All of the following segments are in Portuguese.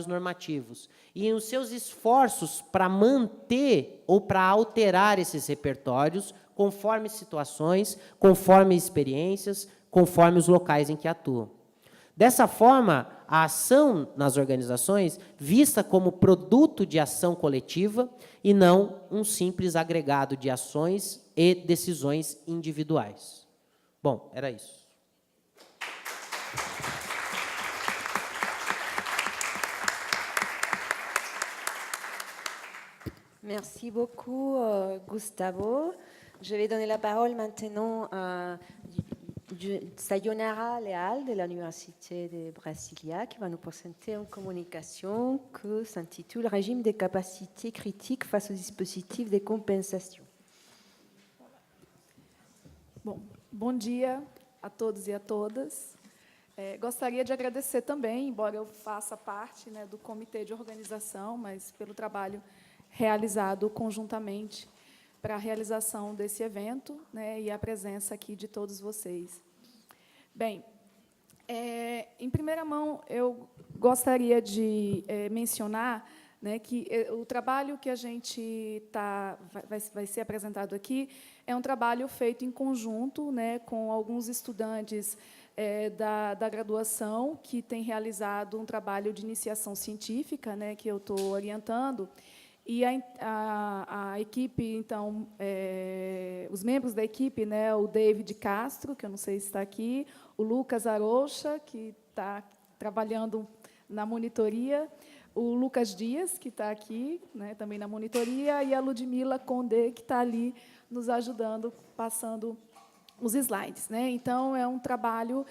normativos e os seus esforços para manter ou para alterar esses repertórios conforme situações, conforme experiências, conforme os locais em que atuam. Dessa forma, a ação nas organizações vista como produto de ação coletiva e não um simples agregado de ações e decisões individuais. Bom, era isso. Merci beaucoup, Gustavo. Je vais donner la parole maintenant à Sayonara Leal de l'Université de Brasilia qui va nous présenter une communication qui s'intitule « Régime des capacités critiques face aux dispositifs de compensation ». Bom dia a todos e a todas. Gostaria de agradecer também, embora eu faça parte, né, do comitê de organização, mas pelo trabalho realizado conjuntamente para a realização desse evento, né, e a presença aqui de todos vocês. Bem, em primeira mão, eu gostaria de mencionar, né, que o trabalho que a gente vai ser apresentado aqui é um trabalho feito em conjunto, né, com alguns estudantes da graduação que têm realizado um trabalho de iniciação científica, né, que eu estou orientando. E a equipe, então, os membros da equipe, né, o David Castro, que eu não sei se está aqui, o Lucas Arocha, que está trabalhando na monitoria, o Lucas Dias, que está aqui, né, também na monitoria, e a Ludmila Condé, que está ali nos ajudando, passando os slides, né? Então, é um trabalho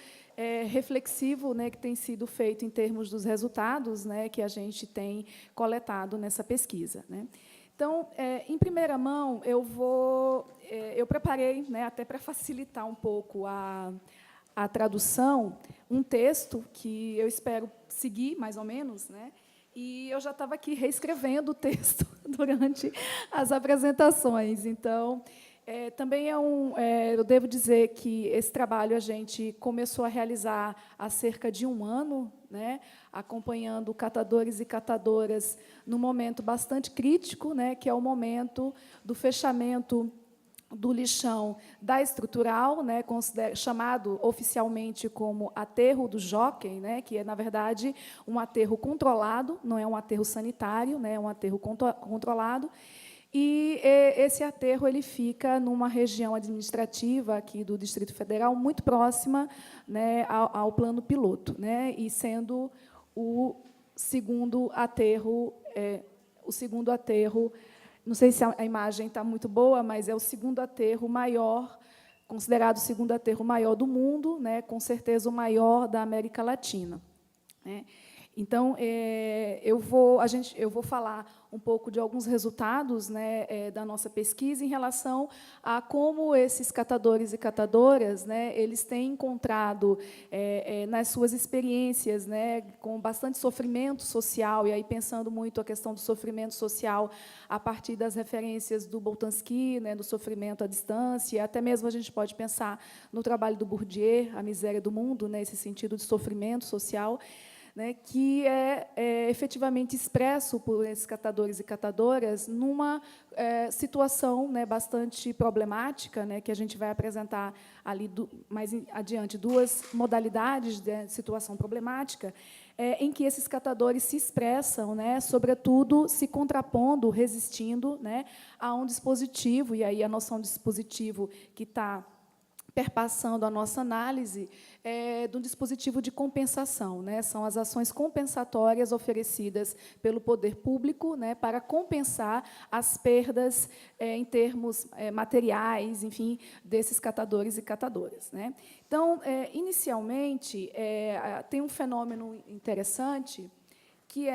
reflexivo, né, que tem sido feito em termos dos resultados, né, que a gente tem coletado nessa pesquisa, né? Então, em primeira mão, eu preparei, né, até para facilitar um pouco a tradução, um texto que eu espero seguir, mais ou menos, né? E eu já estava aqui reescrevendo o texto durante as apresentações. Então, também eu devo dizer que esse trabalho a gente começou a realizar há cerca de um ano, né, acompanhando catadores e catadoras num momento bastante crítico, né, que é o momento do fechamento do lixão da estrutural, né, chamado oficialmente como aterro do Jockey, né, que é, na verdade, um aterro controlado, não é um aterro sanitário, né, é um aterro controlado. E esse aterro ele fica numa região administrativa aqui do Distrito Federal muito próxima, né, ao plano piloto, né, e sendo o segundo aterro, não sei se a imagem está muito boa, mas é o segundo aterro maior, considerado o segundo aterro maior do mundo, né, com certeza o maior da América Latina, né. Então, eu vou falar um pouco de alguns resultados, né, da nossa pesquisa em relação a como esses catadores e catadoras, né, eles têm encontrado, nas suas experiências, né, com bastante sofrimento social, e aí pensando muito a questão do sofrimento social a partir das referências do Boltanski, né, do sofrimento à distância, até mesmo a gente pode pensar no trabalho do Bourdieu, A Miséria do Mundo, né, esse sentido de sofrimento social, né, que é efetivamente expresso por esses catadores e catadoras numa situação, né, bastante problemática, né, que a gente vai apresentar ali mais adiante duas modalidades de situação problemática, em que esses catadores se expressam, né, sobretudo se contrapondo, resistindo, né, a um dispositivo, e aí a noção de dispositivo que está perpassando a nossa análise de um dispositivo de compensação, né? São as ações compensatórias oferecidas pelo poder público, né, para compensar as perdas em termos materiais, enfim, desses catadores e catadoras, né? Então, inicialmente, tem um fenômeno interessante que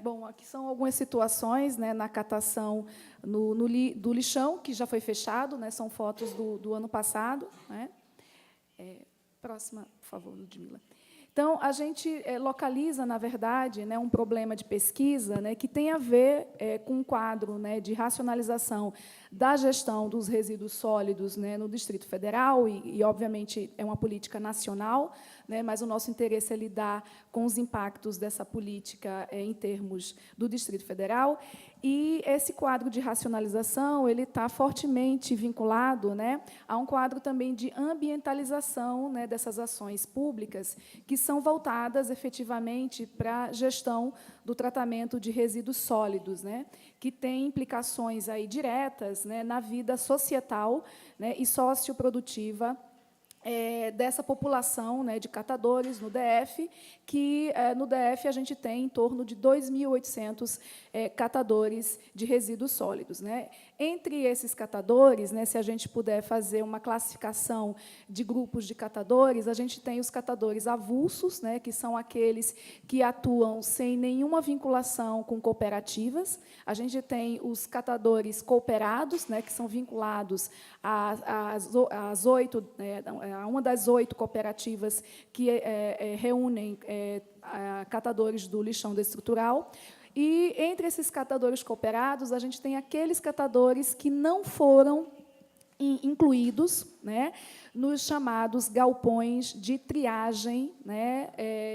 bom, aqui são algumas situações, né, na catação do lixão, que já foi fechado, né, são fotos do ano passado, né? Próxima, por favor, Ludmila. Então, a gente localiza, na verdade, né, um problema de pesquisa, né, que tem a ver com um quadro, né, de racionalização da gestão dos resíduos sólidos, né, no Distrito Federal, e, obviamente, é uma política nacional, né, mas o nosso interesse é lidar com os impactos dessa política em termos do Distrito Federal. E esse quadro de racionalização ele está fortemente vinculado, né, a um quadro também de ambientalização, né, dessas ações públicas que são voltadas efetivamente para a gestão do tratamento de resíduos sólidos, né, que tem implicações aí diretas, né, na vida societal, né, e socioprodutiva dessa população, né, de catadores no DF, que no DF a gente tem em torno de 2.800 catadores de resíduos sólidos, né. Entre esses catadores, né, se a gente puder fazer uma classificação de grupos de catadores, a gente tem os catadores avulsos, né, que são aqueles que atuam sem nenhuma vinculação com cooperativas. A gente tem os catadores cooperados, né, que são vinculados às 8, a uma das 8 cooperativas que reúnem catadores do lixão destrutural. E, entre esses catadores cooperados, a gente tem aqueles catadores que não foram incluídos, né, nos chamados galpões de triagem, né,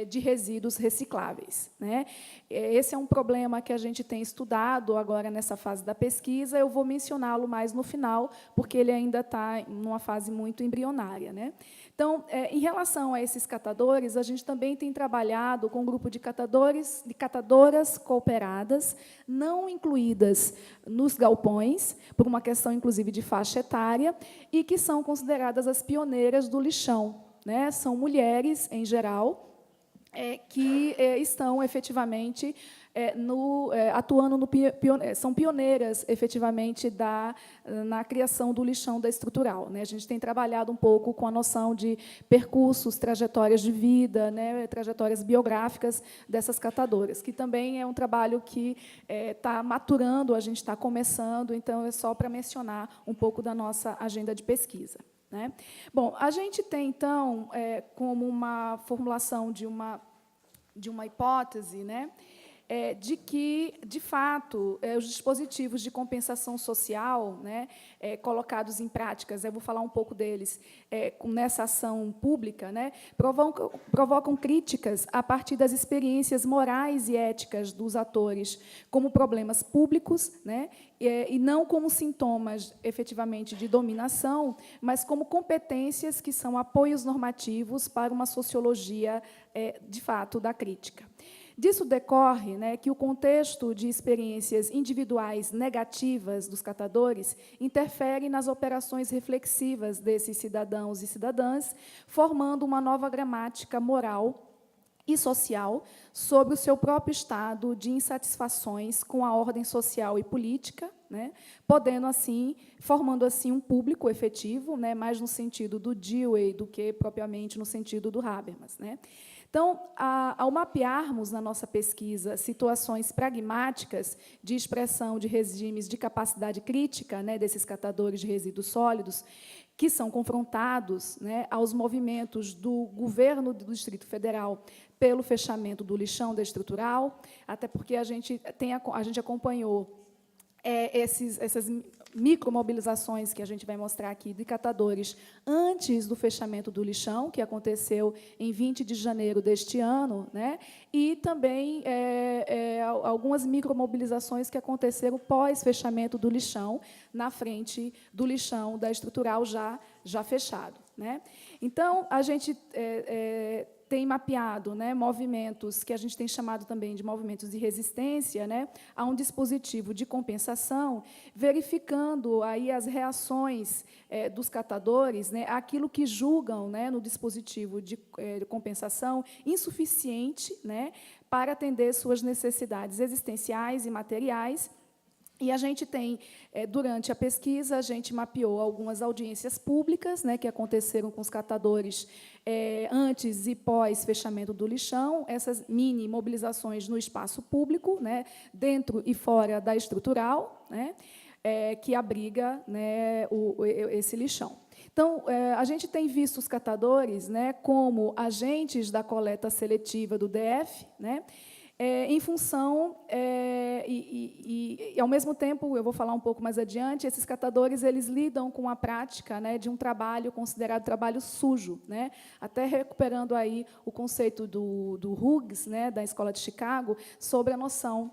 de resíduos recicláveis, né. Esse é um problema que a gente tem estudado agora nessa fase da pesquisa. Eu vou mencioná-lo mais no final, porque ele ainda está numa fase muito embrionária, né. Então, em relação a esses catadores, a gente também tem trabalhado com um grupo de catadores, de catadoras cooperadas, não incluídas nos galpões, por uma questão, inclusive, de faixa etária, e que são consideradas as pioneiras do lixão, né? São mulheres, em geral, que estão efetivamente atuando são pioneiras efetivamente na criação do lixão da estrutural, né? A gente tem trabalhado um pouco com a noção de percursos, trajetórias de vida, né, trajetórias biográficas dessas catadoras, que também é um trabalho que está maturando, a gente está começando, então é só para mencionar um pouco da nossa agenda de pesquisa, né? Bom, a gente tem, então, como uma formulação de uma hipótese, né, de que, de fato, os dispositivos de compensação social, né, colocados em práticas, eu vou falar um pouco deles, nessa ação pública, né, provocam críticas a partir das experiências morais e éticas dos atores como problemas públicos, né, e não como sintomas, efetivamente, de dominação, mas como competências que são apoios normativos para uma sociologia, de fato, da crítica. Disso decorre, né, que o contexto de experiências individuais negativas dos catadores interfere nas operações reflexivas desses cidadãos e cidadãs, formando uma nova gramática moral e social sobre o seu próprio estado de insatisfações com a ordem social e política, né, formando assim um público efetivo, né, mais no sentido do Dewey do que propriamente no sentido do Habermas, né. Então, ao mapearmos na nossa pesquisa situações pragmáticas de expressão de regimes de capacidade crítica, né, desses catadores de resíduos sólidos, que são confrontados, né, aos movimentos do governo do Distrito Federal pelo fechamento do lixão da estrutural, até porque a gente acompanhou essas micromobilizações que a gente vai mostrar aqui de catadores antes do fechamento do lixão, que aconteceu em 20 de janeiro deste ano, né? E também algumas micromobilizações que aconteceram pós-fechamento do lixão, na frente do lixão da estrutural já fechado, né? Então, a gente tem mapeado, né, movimentos que a gente tem chamado também de movimentos de resistência, né, a um dispositivo de compensação, verificando aí as reações dos catadores, né, aquilo que julgam, né, no dispositivo de compensação insuficiente, né, para atender suas necessidades existenciais e materiais. E a gente tem, durante a pesquisa, a gente mapeou algumas audiências públicas, né, que aconteceram com os catadores antes e pós-fechamento do lixão, essas mini-mobilizações no espaço público, né, dentro e fora da estrutural, né, que abriga, né, esse lixão. Então, a gente tem visto os catadores, né, como agentes da coleta seletiva do DF, né, em função, ao mesmo tempo, eu vou falar um pouco mais adiante, esses catadores eles lidam com a prática, né, de um trabalho considerado trabalho sujo, né, até recuperando aí o conceito do Hughes, né, da Escola de Chicago, sobre a noção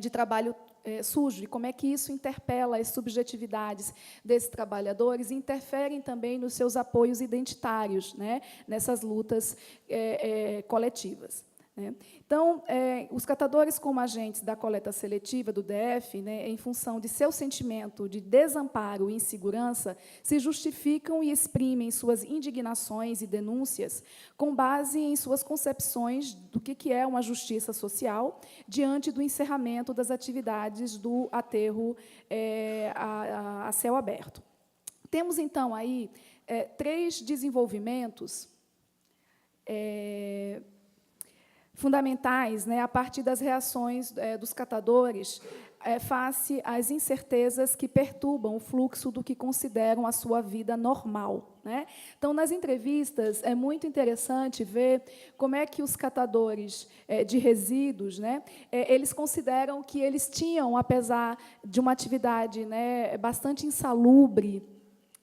de trabalho sujo, e como é que isso interpela as subjetividades desses trabalhadores e interferem também nos seus apoios identitários, né, nessas lutas coletivas. Então, os catadores como agentes da coleta seletiva do DF, né, em função de seu sentimento de desamparo e insegurança, se justificam e exprimem suas indignações e denúncias com base em suas concepções do que é uma justiça social diante do encerramento das atividades do aterro a céu aberto. Temos, então, aí 3 desenvolvimentos fundamentais, né, a partir das reações dos catadores face às incertezas que perturbam o fluxo do que consideram a sua vida normal, né? Então, nas entrevistas, é muito interessante ver como é que os catadores de resíduos, né, eles consideram que eles tinham, apesar de uma atividade, né, bastante insalubre,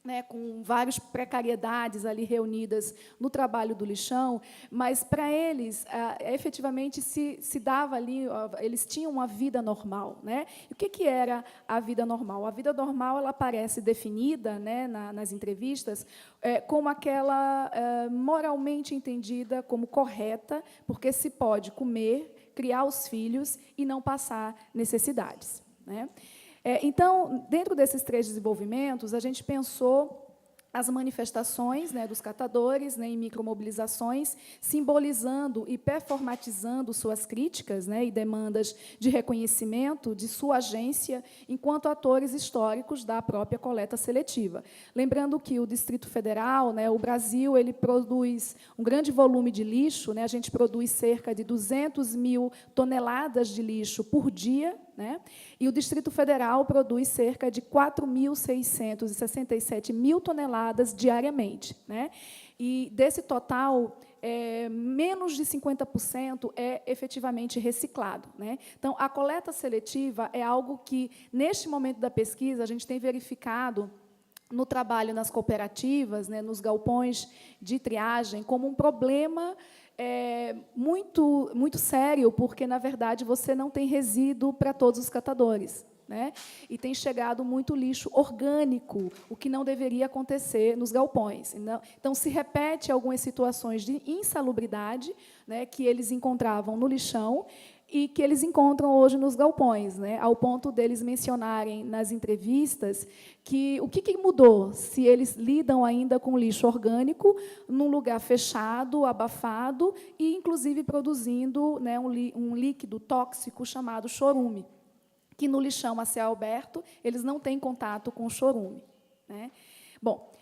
né, com várias precariedades ali reunidas no trabalho do lixão, mas, para eles, efetivamente, se dava ali, eles tinham uma vida normal, né? E o que era a vida normal? A vida normal ela aparece definida, né, nas entrevistas como aquela moralmente entendida como correta, porque se pode comer, criar os filhos e não passar necessidades, né? Então, dentro desses 3 desenvolvimentos, a gente pensou as manifestações, né, dos catadores, né, em micromobilizações, simbolizando e performatizando suas críticas, né, e demandas de reconhecimento de sua agência enquanto atores históricos da própria coleta seletiva. Lembrando que o Distrito Federal, né, o Brasil, ele produz um grande volume de lixo, né, a gente produz cerca de 200 mil toneladas de lixo por dia, né, e o Distrito Federal produz cerca de 4.667 mil toneladas diariamente, né? E, desse total, menos de 50% é efetivamente reciclado, né? Então, a coleta seletiva é algo que, neste momento da pesquisa, a gente tem verificado no trabalho nas cooperativas, né, nos galpões de triagem, como um problema muito, muito sério, porque, na verdade, você não tem resíduo para todos os catadores, né? E tem chegado muito lixo orgânico, o que não deveria acontecer nos galpões. Então, se repete algumas situações de insalubridade, né, que eles encontravam no lixão e que eles encontram hoje nos galpões, né, ao ponto deles mencionarem nas entrevistas que o que mudou se eles lidam ainda com lixo orgânico num lugar fechado, abafado e, inclusive, produzindo, né, um líquido tóxico chamado chorume, que no lixão a céu aberto eles não têm contato com o chorume, né? Bom,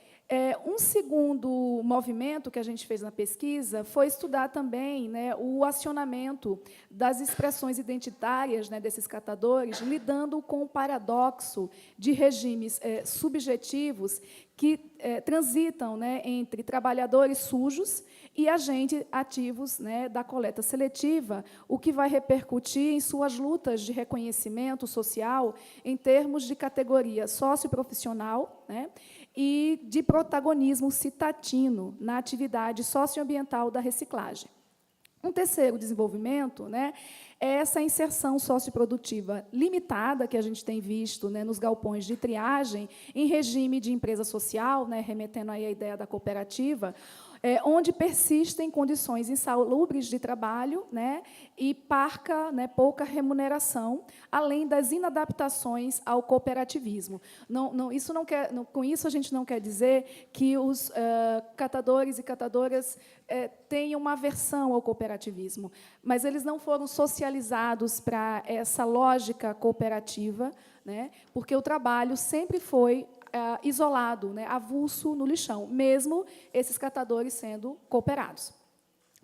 um segundo movimento que a gente fez na pesquisa foi estudar também, né, o acionamento das expressões identitárias, né, desses catadores, lidando com o paradoxo de regimes subjetivos que transitam, né, entre trabalhadores sujos e agentes ativos, né, da coleta seletiva, o que vai repercutir em suas lutas de reconhecimento social em termos de categoria socioprofissional, né, e de protagonismo citatino na atividade socioambiental da reciclagem. Um terceiro desenvolvimento, né, é essa inserção socioprodutiva limitada que a gente tem visto, né, nos galpões de triagem, em regime de empresa social, né, remetendo aí à ideia da cooperativa, onde persistem condições insalubres de trabalho, né, e pouca remuneração, além das inadaptações ao cooperativismo. Com isso, a gente não quer dizer que os catadores e catadoras tenham uma aversão ao cooperativismo, mas eles não foram socializados para essa lógica cooperativa, né, porque o trabalho sempre foi isolado, né, avulso no lixão, mesmo esses catadores sendo cooperados,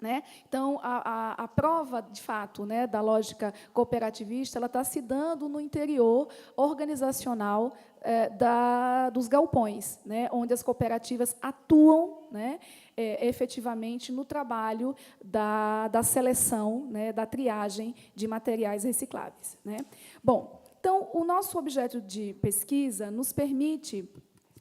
né? Então, a prova, de fato, né, da lógica cooperativista, ela está se dando no interior organizacional dos galpões, né, onde as cooperativas atuam né, efetivamente no trabalho da seleção, né, da triagem de materiais recicláveis, né? Bom, então, o nosso objeto de pesquisa nos permite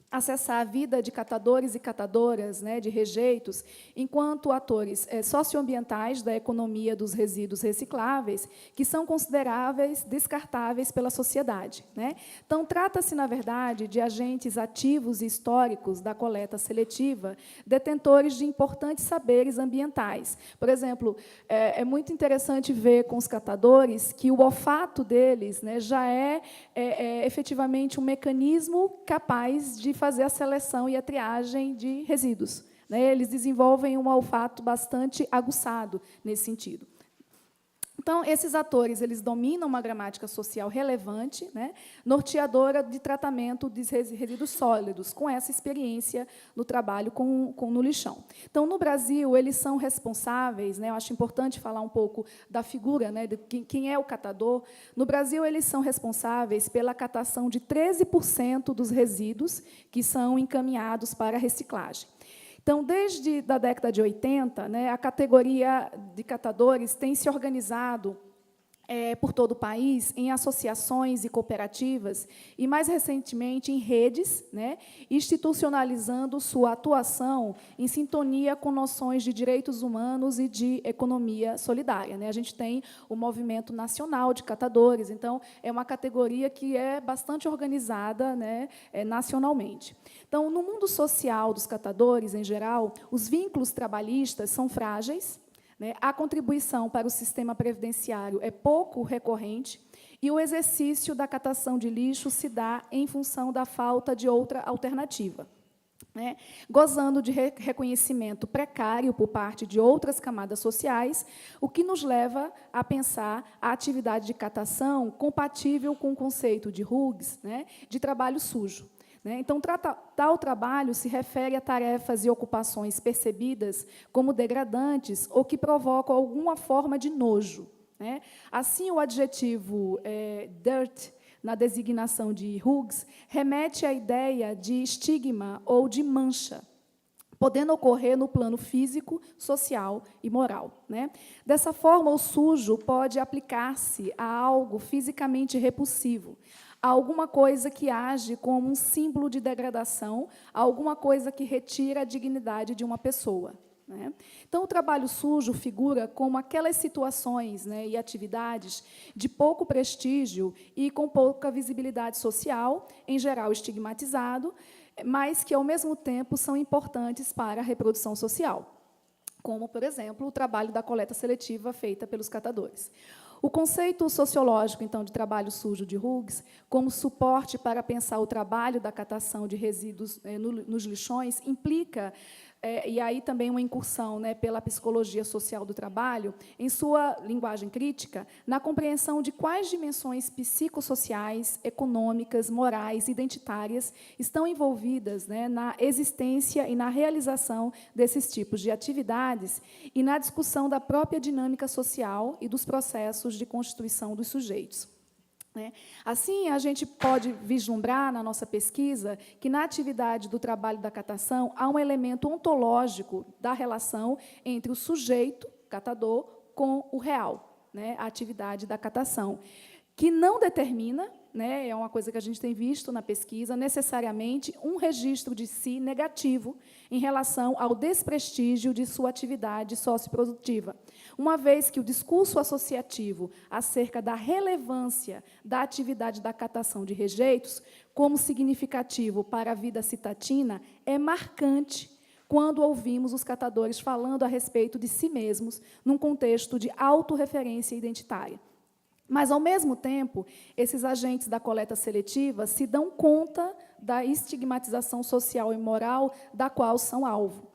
acessar a vida de catadores e catadoras, né, de rejeitos, enquanto atores socioambientais da economia dos resíduos recicláveis, que são consideráveis descartáveis pela sociedade, né? Então, trata-se, na verdade, de agentes ativos e históricos da coleta seletiva, detentores de importantes saberes ambientais. Por exemplo, é muito interessante ver com os catadores que o olfato deles, né, já é efetivamente um mecanismo capaz de fazer a seleção e a triagem de resíduos, né? Eles desenvolvem um olfato bastante aguçado nesse sentido. Então, esses atores eles dominam uma gramática social relevante, né, norteadora de tratamento de resíduos sólidos, com essa experiência no trabalho no lixão. Então, no Brasil, eles são responsáveis, né, eu acho importante falar um pouco da figura, né, de quem é o catador. No Brasil, eles são responsáveis pela catação de 13% dos resíduos que são encaminhados para a reciclagem. Então, desde a década de 80, né, a categoria de catadores tem se organizado por todo o país em associações e cooperativas e, mais recentemente, em redes, né, institucionalizando sua atuação em sintonia com noções de direitos humanos e de economia solidária, né? A gente tem o Movimento Nacional de Catadores, então, é uma categoria que é bastante organizada, né, nacionalmente. Então, no mundo social dos catadores, em geral, os vínculos trabalhistas são frágeis, né? A contribuição para o sistema previdenciário é pouco recorrente e o exercício da catação de lixo se dá em função da falta de outra alternativa, né? Gozando de reconhecimento precário por parte de outras camadas sociais, o que nos leva a pensar a atividade de catação compatível com o conceito de Hughes, né, de trabalho sujo. Então, tal trabalho se refere a tarefas e ocupações percebidas como degradantes ou que provocam alguma forma de nojo, né? Assim, o adjetivo dirt, na designação de Hughes, remete à ideia de estigma ou de mancha, podendo ocorrer no plano físico, social e moral, né? Dessa forma, o sujo pode aplicar-se a algo fisicamente repulsivo, a alguma coisa que age como um símbolo de degradação, a alguma coisa que retira a dignidade de uma pessoa, né? Então, o trabalho sujo figura como aquelas situações, né, e atividades de pouco prestígio e com pouca visibilidade social, em geral estigmatizado, mas que, ao mesmo tempo, são importantes para a reprodução social, como, por exemplo, o trabalho da coleta seletiva feita pelos catadores. O conceito sociológico, então, de trabalho sujo de Hughes, como suporte para pensar o trabalho da catação de resíduos nos lixões, implica, e aí também uma incursão, né, pela psicologia social do trabalho, em sua linguagem crítica, na compreensão de quais dimensões psicossociais, econômicas, morais, identitárias estão envolvidas, né, na existência e na realização desses tipos de atividades e na discussão da própria dinâmica social e dos processos de constituição dos sujeitos. Assim, a gente pode vislumbrar, na nossa pesquisa, que, na atividade do trabalho da catação, há um elemento ontológico da relação entre o sujeito, catador, com o real, né, a atividade da catação, que não determina, né, é uma coisa que a gente tem visto na pesquisa, necessariamente um registro de si negativo em relação ao desprestígio de sua atividade socioprodutiva, uma vez que o discurso associativo acerca da relevância da atividade da catação de rejeitos como significativo para a vida citatina é marcante quando ouvimos os catadores falando a respeito de si mesmos num contexto de autorreferência identitária. Mas, ao mesmo tempo, esses agentes da coleta seletiva se dão conta da estigmatização social e moral da qual são alvo,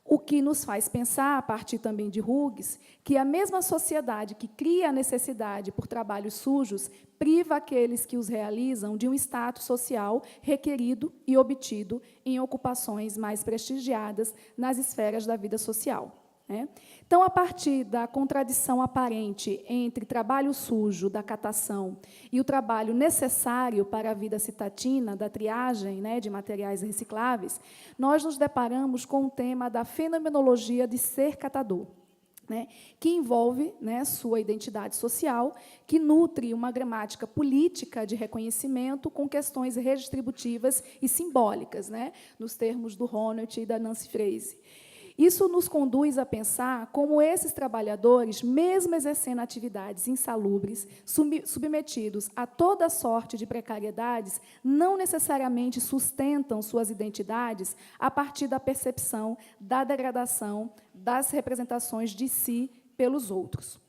o que nos faz pensar, a partir também de Hughes, que a mesma sociedade que cria a necessidade por trabalhos sujos priva aqueles que os realizam de um status social requerido e obtido em ocupações mais prestigiadas nas esferas da vida social. né? Então, a partir da contradição aparente entre trabalho sujo da catação e o trabalho necessário para a vida citatina, da triagem, né, de materiais recicláveis, nós nos deparamos com o tema da fenomenologia de ser catador, né, que envolve, né, sua identidade social, que nutre uma gramática política de reconhecimento com questões redistributivas e simbólicas, né, nos termos do Honneth e da Nancy Fraser. Isso nos conduz a pensar como esses trabalhadores, mesmo exercendo atividades insalubres, submetidos a toda sorte de precariedades, não necessariamente sustentam suas identidades a partir da percepção da degradação das representações de si pelos outros.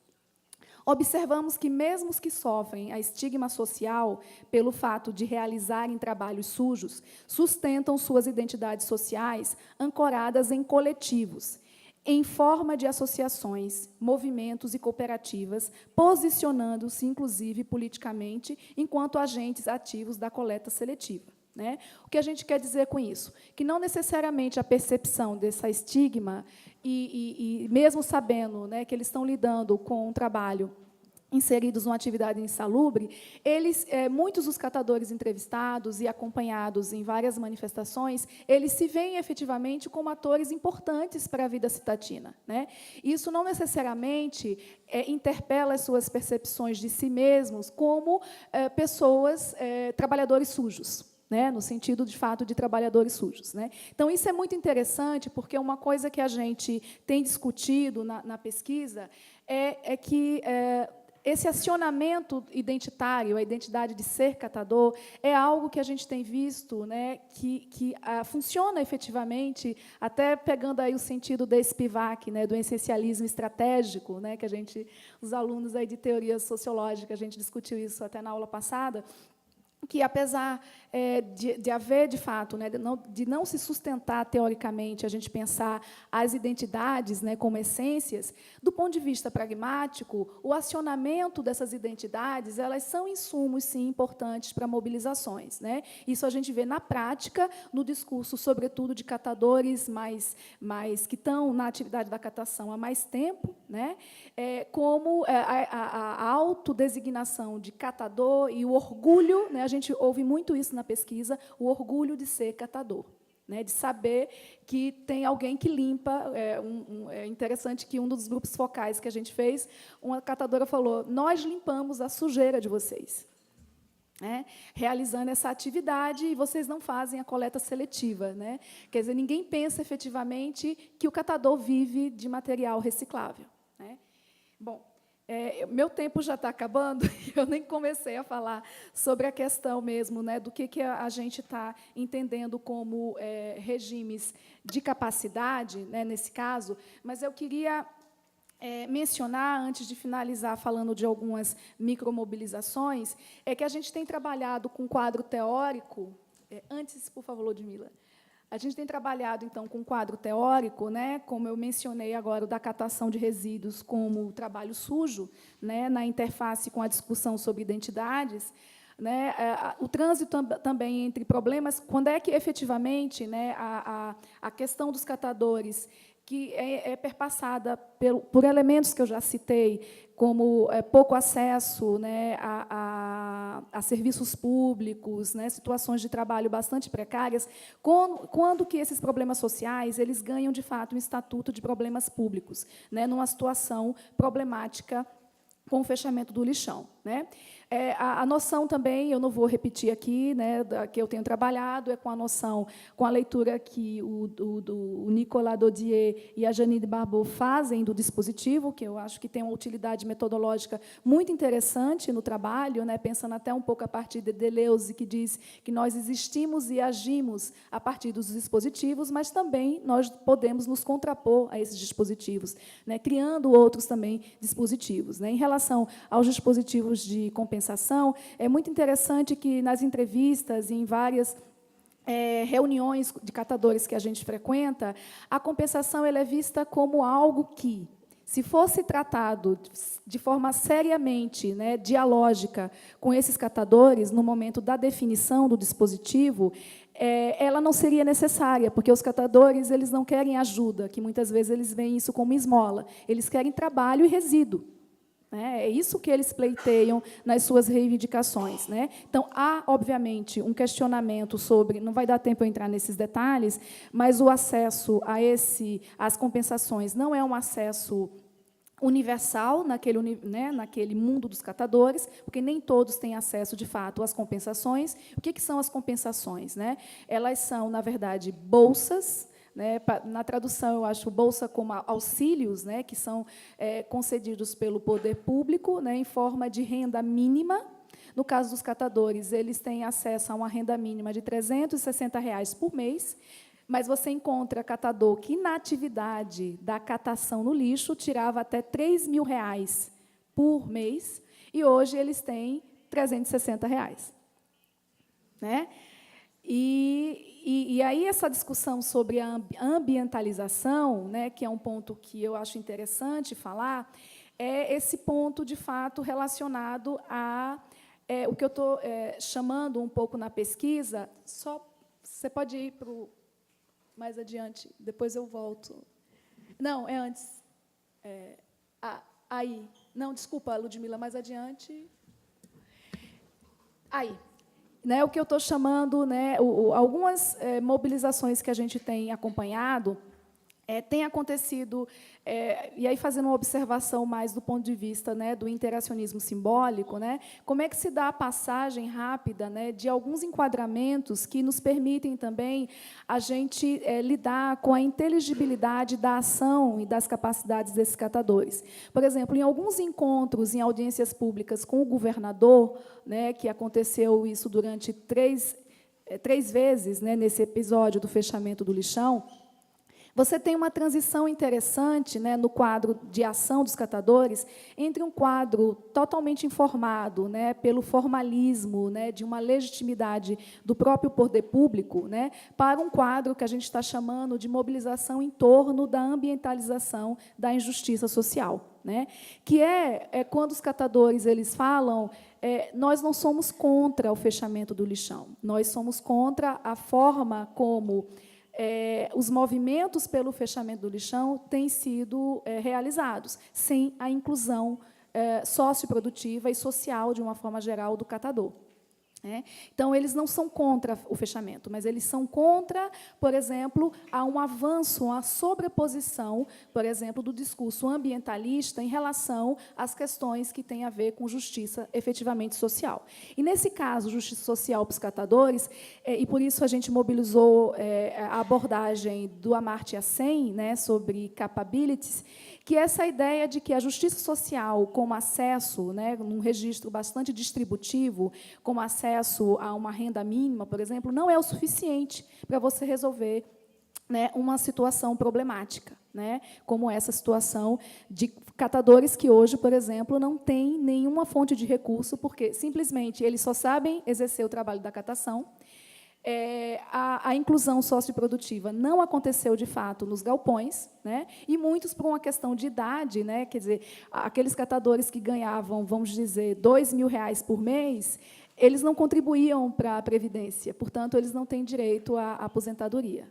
Observamos que, mesmo os que sofrem a estigma social pelo fato de realizarem trabalhos sujos, sustentam suas identidades sociais ancoradas em coletivos, em forma de associações, movimentos e cooperativas, posicionando-se, inclusive, politicamente, enquanto agentes ativos da coleta seletiva, né? O que a gente quer dizer com isso? Que não necessariamente a percepção dessa estigma, e mesmo sabendo, né, que eles estão lidando com um trabalho inseridos numa atividade insalubre, muitos dos catadores entrevistados e acompanhados em várias manifestações, eles se veem efetivamente como atores importantes para a vida citatina, né? Isso não necessariamente interpela as suas percepções de si mesmos como pessoas, trabalhadores sujos, né, no sentido, de fato, de trabalhadores sujos, né? Então, isso é muito interessante, porque uma coisa que a gente tem discutido na pesquisa é que esse acionamento identitário, a identidade de ser catador, é algo que a gente tem visto, né, que funciona efetivamente, até pegando aí o sentido da Spivak, né, do essencialismo estratégico, né, que os alunos aí de teoria sociológica, a gente discutiu isso até na aula passada, que, apesar de haver, de fato, né, de não se sustentar teoricamente, a gente pensar as identidades, né, como essências, do ponto de vista pragmático, o acionamento dessas identidades, elas são insumos, sim, importantes para mobilizações, né? Isso a gente vê na prática, no discurso, sobretudo, de catadores que estão na atividade da catação há mais tempo, né? Como a autodesignação de catador e o orgulho, né, a gente ouve muito isso na pesquisa, o orgulho de ser catador, né, de saber que tem alguém que limpa. É interessante que um dos grupos focais que a gente fez, uma catadora falou: nós limpamos a sujeira de vocês, né, realizando essa atividade, e vocês não fazem a coleta seletiva, né? Quer dizer, ninguém pensa efetivamente que o catador vive de material reciclável, né? Bom, meu tempo já está acabando, e eu nem comecei a falar sobre a questão mesmo, né, do que a gente está entendendo como regimes de capacidade, né, nesse caso, mas eu queria mencionar, antes de finalizar falando de algumas micromobilizações, que a gente tem trabalhado com quadro teórico. Antes, por favor, Ludmila. A gente tem trabalhado, então, com quadro teórico, né, como eu mencionei agora, o da catação de resíduos como trabalho sujo, né, na interface com a discussão sobre identidades, né, o trânsito também entre problemas, quando é que, efetivamente, né, a questão dos catadores, que é perpassada por elementos que eu já citei, como pouco acesso, né, a serviços públicos, né, situações de trabalho bastante precárias, quando que esses problemas sociais eles ganham, de fato, um estatuto de problemas públicos, né, numa situação problemática com o fechamento do lixão, né? A noção também, eu não vou repetir aqui, né, que eu tenho trabalhado, com a noção, com a leitura que o Nicolas Dodier e a Janine Barbeau fazem do dispositivo, que eu acho que tem uma utilidade metodológica muito interessante no trabalho, né, pensando até um pouco a partir de Deleuze, que diz que nós existimos e agimos a partir dos dispositivos, mas também nós podemos nos contrapor a esses dispositivos, né, criando outros também dispositivos, né. Em relação aos dispositivos de compensação, é muito interessante que, nas entrevistas e em várias reuniões de catadores que a gente frequenta, a compensação ela é vista como algo que, se fosse tratado de forma seriamente, né, dialógica com esses catadores, no momento da definição do dispositivo, ela não seria necessária, porque os catadores eles não querem ajuda, que muitas vezes eles veem isso como esmola. Eles querem trabalho e resíduo. É isso que eles pleiteiam nas suas reivindicações. Então, há, obviamente, um questionamento sobre, não vai dar tempo eu entrar nesses detalhes, mas o acesso às compensações não é um acesso universal naquele mundo dos catadores, porque nem todos têm acesso, de fato, às compensações. O que são as compensações? Elas são, na verdade, bolsas. Na tradução, eu acho bolsa como auxílios, que são concedidos pelo poder público, em forma de renda mínima. No caso dos catadores, eles têm acesso a uma renda mínima de R$ 360 por mês, mas você encontra catador que, na atividade da catação no lixo, tirava até R$ 3.000 por mês, e hoje eles têm R$ 360. E aí essa discussão sobre a ambientalização, que é um ponto que eu acho interessante falar, é esse ponto, de fato, relacionado a o que eu estou chamando um pouco na pesquisa. Você pode ir para mais adiante, depois eu volto. Não, é antes. Aí. Não, desculpa, Ludmila, mais adiante. Aí. O que eu estou chamando, algumas mobilizações que a gente tem acompanhado, tem acontecido, e aí fazendo uma observação mais do ponto de vista do interacionismo simbólico, como é que se dá a passagem rápida de alguns enquadramentos que nos permitem também a gente lidar com a inteligibilidade da ação e das capacidades desses catadores. Por exemplo, em alguns encontros, em audiências públicas com o governador, que aconteceu isso durante três vezes, nesse episódio do fechamento do lixão, você tem uma transição interessante no quadro de ação dos catadores entre um quadro totalmente informado pelo formalismo de uma legitimidade do próprio poder público para um quadro que a gente está chamando de mobilização em torno da ambientalização da injustiça social. Que é quando os catadores eles falam, nós não somos contra o fechamento do lixão, nós somos contra a forma como os movimentos pelo fechamento do lixão têm sido realizados, sem a inclusão socioprodutiva e social, de uma forma geral, do catador. Então, eles não são contra o fechamento, mas eles são contra, por exemplo, a um avanço, a sobreposição, por exemplo, do discurso ambientalista em relação às questões que têm a ver com justiça efetivamente social. E, nesse caso, justiça social para os catadores, e por isso a gente mobilizou a abordagem do Amartya Sen sobre capabilities, que é essa ideia de que a justiça social, como acesso, num registro bastante distributivo, como acesso a uma renda mínima, por exemplo, não é o suficiente para você resolver uma situação problemática, como essa situação de catadores que hoje, por exemplo, não têm nenhuma fonte de recurso, porque simplesmente eles só sabem exercer o trabalho da catação. A inclusão socioprodutiva não aconteceu, de fato, nos galpões, e muitos, por uma questão de idade, quer dizer, aqueles catadores que ganhavam, vamos dizer, R$ 2.000 por mês, eles não contribuíam para a Previdência, portanto, eles não têm direito à aposentadoria.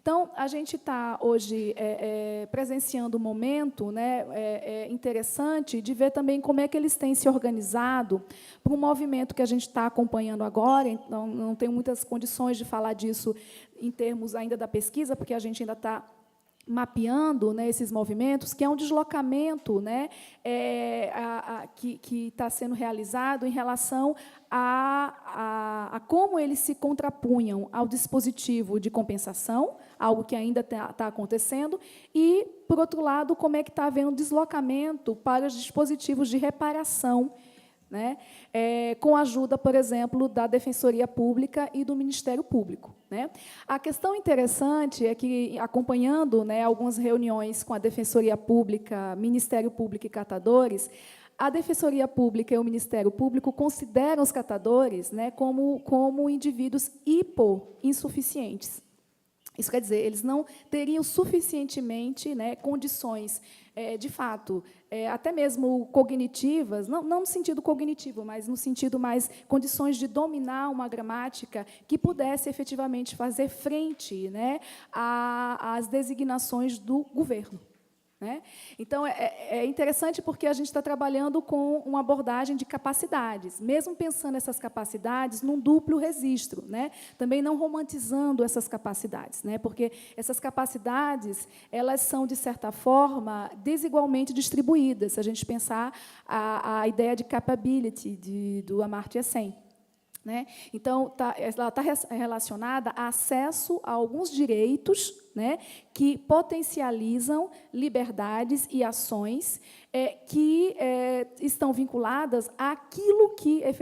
Então, a gente está, hoje, presenciando um momento interessante de ver também como é que eles têm se organizado para um movimento que a gente está acompanhando agora. Então, não tenho muitas condições de falar disso em termos ainda da pesquisa, porque a gente ainda está mapeando esses movimentos, que é um deslocamento que está sendo realizado em relação a como eles se contrapunham ao dispositivo de compensação, algo que ainda está acontecendo, e, por outro lado, como é que está havendo deslocamento para os dispositivos de reparação, com a ajuda, por exemplo, da Defensoria Pública e do Ministério Público. A questão interessante é que, acompanhando algumas reuniões com a Defensoria Pública, Ministério Público e catadores, a Defensoria Pública e o Ministério Público consideram os catadores como indivíduos hipoinsuficientes. Isso quer dizer, eles não teriam suficientemente condições de fato, até mesmo cognitivas, não no sentido cognitivo, mas no sentido mais condições de dominar uma gramática que pudesse efetivamente fazer frente, né, às designações do governo. Né? Então, é interessante porque a gente está trabalhando com uma abordagem de capacidades, mesmo pensando essas capacidades num duplo registro, né? Também não romantizando essas capacidades, né? Porque essas capacidades elas são, de certa forma, desigualmente distribuídas, se a gente pensar a ideia de capability do Amartya Sen. Né? Então, ela está relacionada a acesso a alguns direitos, né, que potencializam liberdades e ações que estão vinculadas àquilo que efetivamente